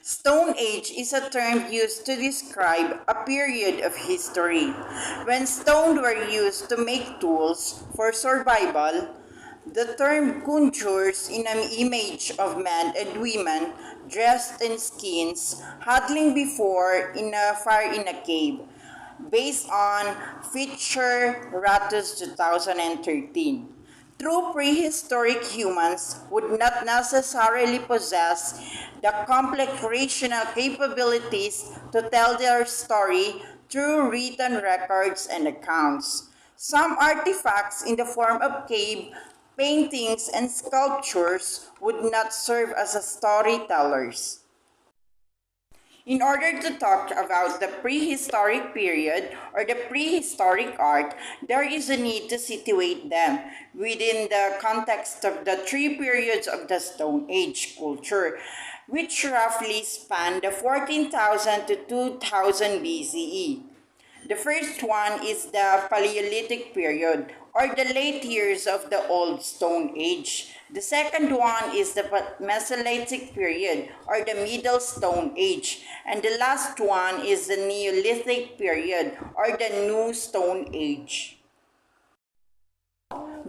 Stone Age is a term used to describe a period of history when stone were used to make tools for survival. The term conjures in an image of men and women dressed in skins huddling before in a fire in a cave, based on Fischer Ratus 2013. True prehistoric humans would not necessarily possess the complex rational capabilities to tell their story through written records and accounts. Some artifacts in the form of cave paintings and sculptures would not serve as storytellers. In order to talk about the prehistoric period or the prehistoric art, there is a need to situate them within the context of the three periods of the Stone Age culture, which roughly span the 14,000 to 2000 BCE. The first one is the Paleolithic period, or the late years of the Old Stone Age. The second one is the Mesolithic period, or the Middle Stone Age. And the last one is the Neolithic period, or the New Stone Age.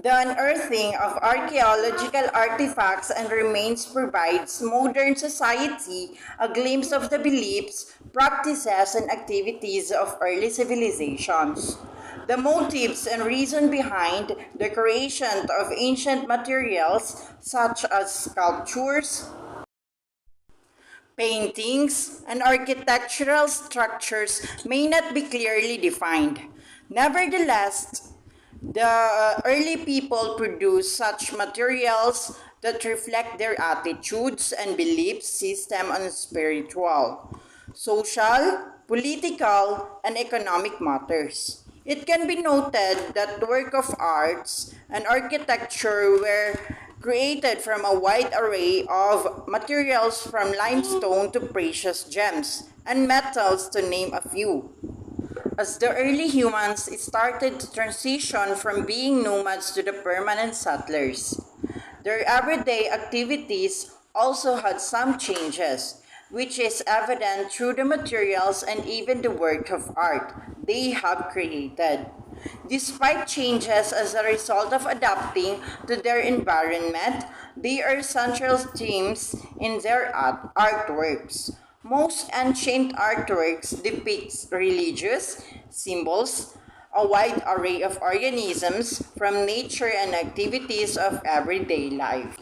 The unearthing of archaeological artifacts and remains provides modern society a glimpse of the beliefs, practices, and activities of early civilizations. The motives and reason behind the creation of ancient materials such as sculptures, paintings, and architectural structures may not be clearly defined. Nevertheless, the early people produced such materials that reflect their attitudes and belief system on spiritual, social, political, and economic matters. It can be noted that work of arts and architecture were created from a wide array of materials from limestone to precious gems and metals to name a few. As the early humans started to transition from being nomads to the permanent settlers, their everyday activities also had some changes, which is evident through the materials and even the work of art they have created. Despite changes as a result of adapting to their environment, they are central themes in their artworks. Most ancient artworks depict religious symbols, a wide array of organisms from nature and activities of everyday life.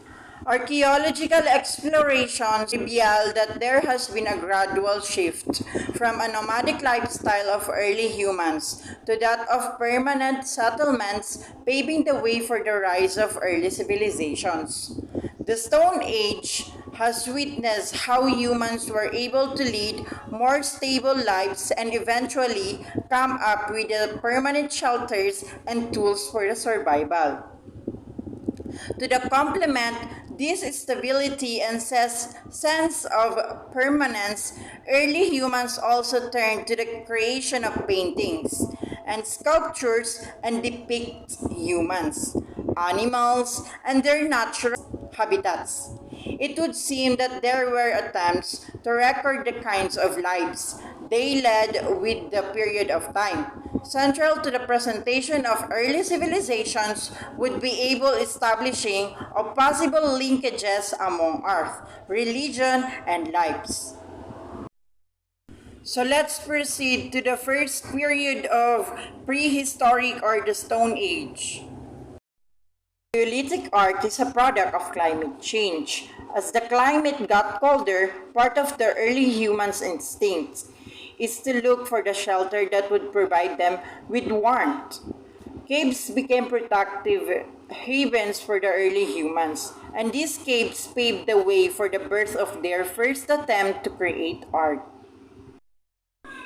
Archaeological explorations reveal that there has been a gradual shift from a nomadic lifestyle of early humans to that of permanent settlements, paving the way for the rise of early civilizations. The Stone Age has witnessed how humans were able to lead more stable lives and eventually come up with the permanent shelters and tools for the survival. To the complement this stability and sense of permanence, early humans also turned to the creation of paintings and sculptures and depict humans, animals, and their natural habitats. It would seem that there were attempts to record the kinds of lives they led with the period of time. Central to the presentation of early civilizations would be able establishing of possible linkages among earth, religion, and lives. So let's proceed to the first period of prehistoric or the Stone Age. Neolithic art is a product of climate change. As the climate got colder, part of the early humans' instincts is to look for the shelter that would provide them with warmth. Caves became protective havens for the early humans, and these caves paved the way for the birth of their first attempt to create art.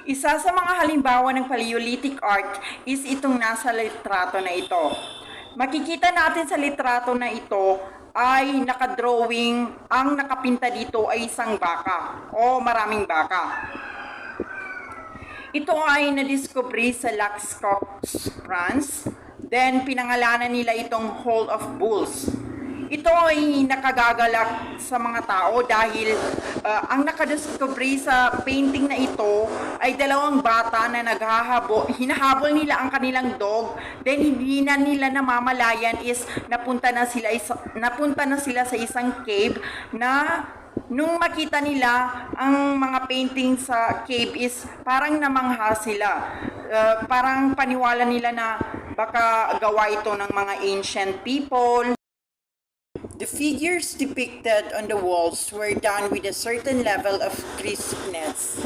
Isa sa mga halimbawa ng Paleolithic art is itong nasa litrato na ito. Makikita natin sa litrato na ito ay nakadrawing, ang nakapinta dito ay isang baka o maraming baka. Ito ay nadiskubre sa Laxcox, France. Then pinangalanan nila itong Hall of Bulls. Ito ay nakagagalak sa mga tao dahil ang nakadiscover sa painting na ito ay dalawang bata na hinahabol nila ang kanilang dog, then hindi na nila namamalayan is napunta na sila sa isang cave na nung makita nila ang mga painting sa cave is parang namangha sila. Parang paniwala nila na baka gawa ito ng mga ancient people. The figures depicted on the walls were done with a certain level of crispness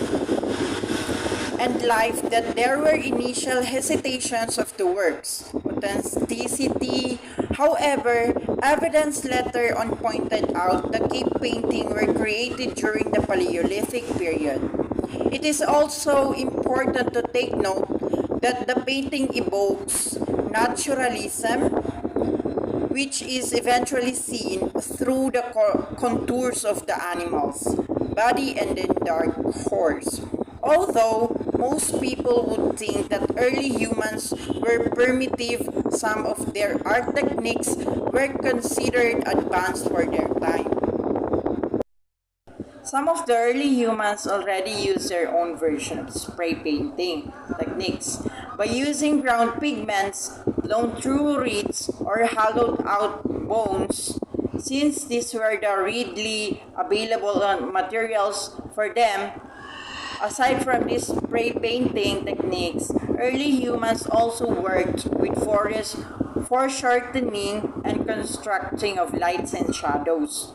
and life that there were initial hesitations of the work's authenticity. However, evidence later on pointed out the cave painting were created during the Paleolithic period. It is also important to take note that the painting evokes naturalism, which is eventually seen through the contours of the animal's body and the dark horse. Although most people would think that early humans were primitive, some of their art techniques were considered advanced for their time. Some of the early humans already used their own version of spray painting techniques by using ground pigments blown through reeds or hollowed out bones. Since these were the readily available materials for them, aside from these spray painting techniques, early humans also worked with forest foreshortening and constructing of lights and shadows.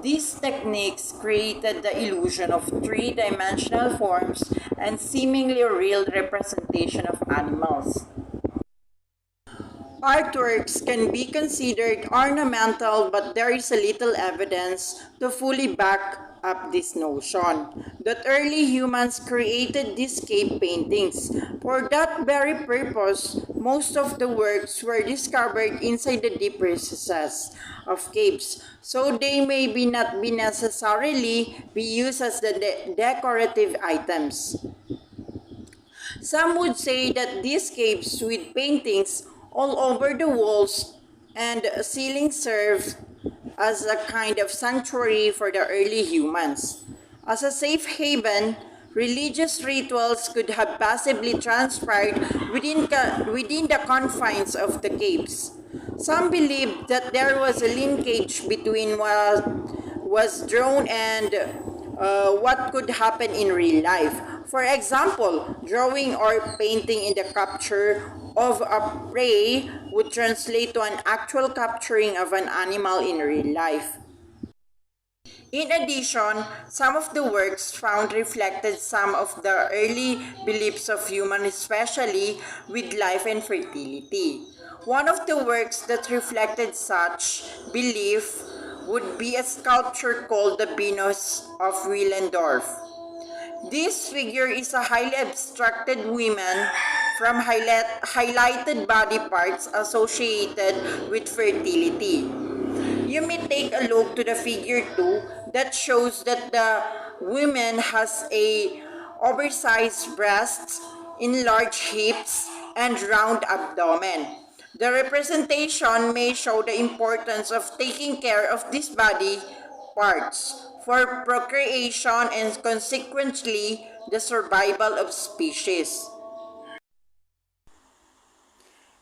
These techniques created the illusion of three-dimensional forms and seemingly real representation of animals. Artworks can be considered ornamental, but there is a little evidence to fully back up this notion that early humans created these cave paintings. For that very purpose, most of the works were discovered inside the deep recesses of caves, so they may not be necessarily be used as the decorative items. Some would say that these caves with paintings all over the walls and ceiling served as a kind of sanctuary for the early humans. As a safe haven, religious rituals could have possibly transpired within the confines of the caves. Some believed that there was a linkage between what was drawn and what could happen in real life. For example, drawing or painting in the capture of a prey would translate to an actual capturing of an animal in real life. In addition, some of the works found reflected some of the early beliefs of humans, especially with life and fertility. One of the works that reflected such belief would be a sculpture called the Venus of Willendorf. This figure is a highly abstracted woman from highlighted body parts associated with fertility. You may take a look to the figure 2 that shows that the woman has a oversized breasts, enlarged hips, and round abdomen. The representation may show the importance of taking care of these body parts for procreation and consequently the survival of species.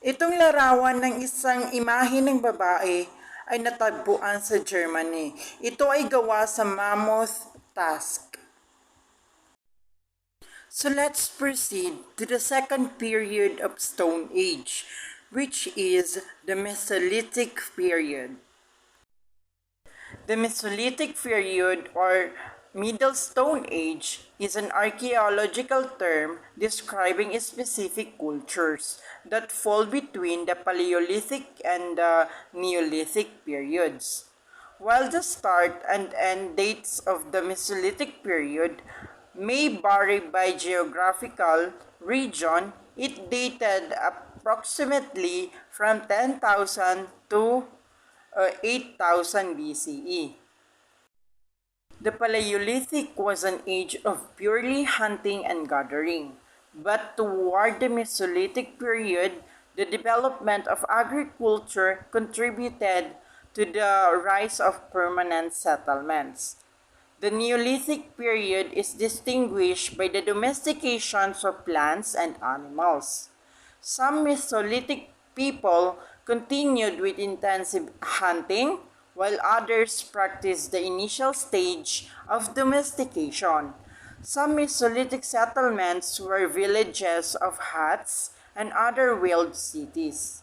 Itong larawan ng isang imahe ng babae ay natagpuan sa Germany. Ito ay gawa sa mammoth tusk. So let's proceed to the second period of Stone Age, which is the Mesolithic period. The Mesolithic period, or Middle Stone Age, is an archaeological term describing specific cultures that fall between the Paleolithic and the Neolithic periods. While the start and end dates of the Mesolithic period may vary by geographical region, it dated approximately from 10,000 to 8,000 BCE. The Paleolithic was an age of purely hunting and gathering, but toward the Mesolithic period, the development of agriculture contributed to the rise of permanent settlements. The Neolithic period is distinguished by the domestication of plants and animals. Some Mesolithic people continued with intensive hunting, while others practiced the initial stage of domestication. Some Mesolithic settlements were villages of huts and other walled cities.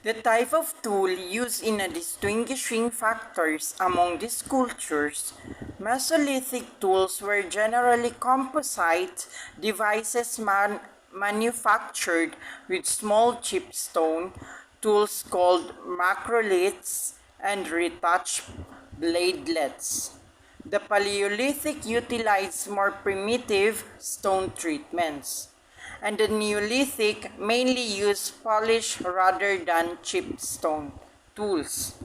The type of tool used in a distinguishing factors among these cultures, Mesolithic tools were generally composite devices manufactured with small chipped stone tools called macroliths and retouched bladelets. The Paleolithic utilized more primitive stone treatments, and the Neolithic mainly used polished rather than chipped stone tools.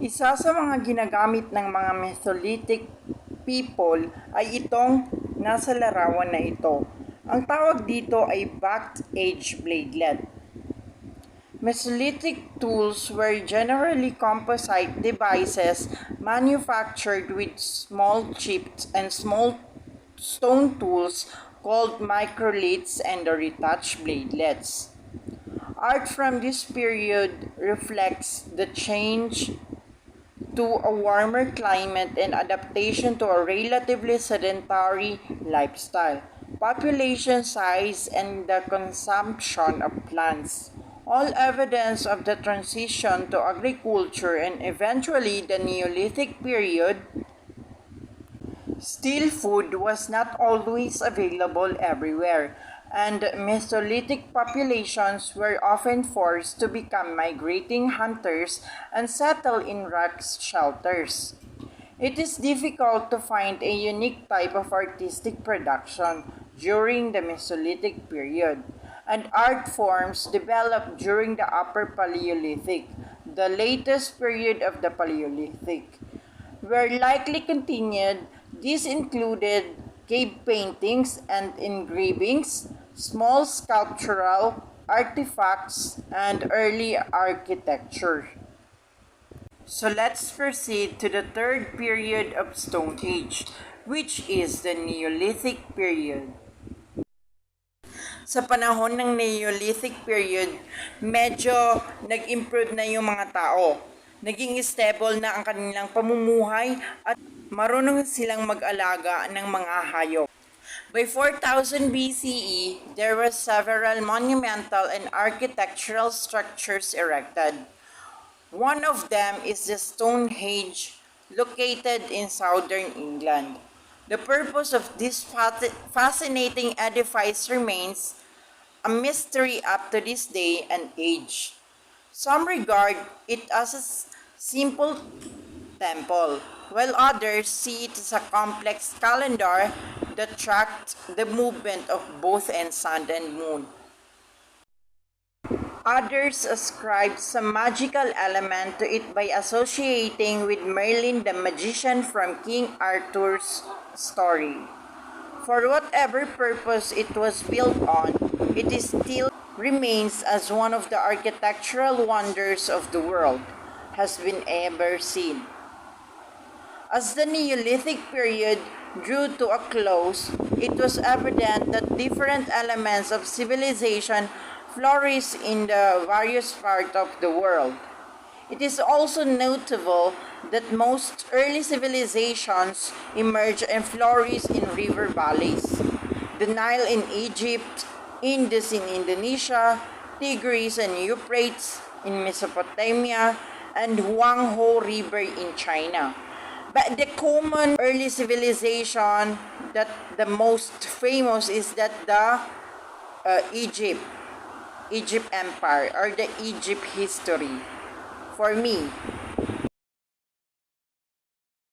Isa sa mga ginagamit ng mga Mesolithic people ay itong nasa larawan na ito. Ang tawag dito ay backed edge bladelet. Mesolithic tools were generally composite devices manufactured with small chipped and small stone tools called microliths and the retouched bladelets. Art from this period reflects the change to a warmer climate and adaptation to a relatively sedentary lifestyle, population size, and the consumption of plants. All evidence of the transition to agriculture and eventually the Neolithic period. Still, food was not always available everywhere, and Mesolithic populations were often forced to become migrating hunters and settle in rock shelters. It is difficult to find a unique type of artistic production during the Mesolithic period, and art forms developed during the Upper Paleolithic, the latest period of the Paleolithic, were likely continued. These included cave paintings and engravings, small sculptural artifacts, and early architecture. So let's proceed to the third period of Stone Age, which is the Neolithic period. Sa panahon ng Neolithic period, medyo nag-improve na yung mga tao. Naging stable na ang kanilang pamumuhay at marunong silang mag-alaga ng mga hayop. By 4000 BCE, there were several monumental and architectural structures erected. One of them is the Stonehenge, located in southern England. The purpose of this fascinating edifice remains a mystery up to this day and age. Some regard it as a simple temple, while others see it as a complex calendar that tracked the movement of both sun and moon. Others ascribe some magical element to it by associating with Merlin the magician from King Arthur's story. For whatever purpose it was built on, it is still remains as one of the architectural wonders of the world has been ever seen. As the Neolithic period drew to a close, it was evident that different elements of civilization flourished in the various parts of the world. It is also notable that most early civilizations emerged and flourished in river valleys. The Nile in Egypt, Indus in Indonesia, Tigris and Euphrates in Mesopotamia, and Huanghe River in China. But the common early civilization that the most famous is that the Egypt Empire or the Egypt history. For me,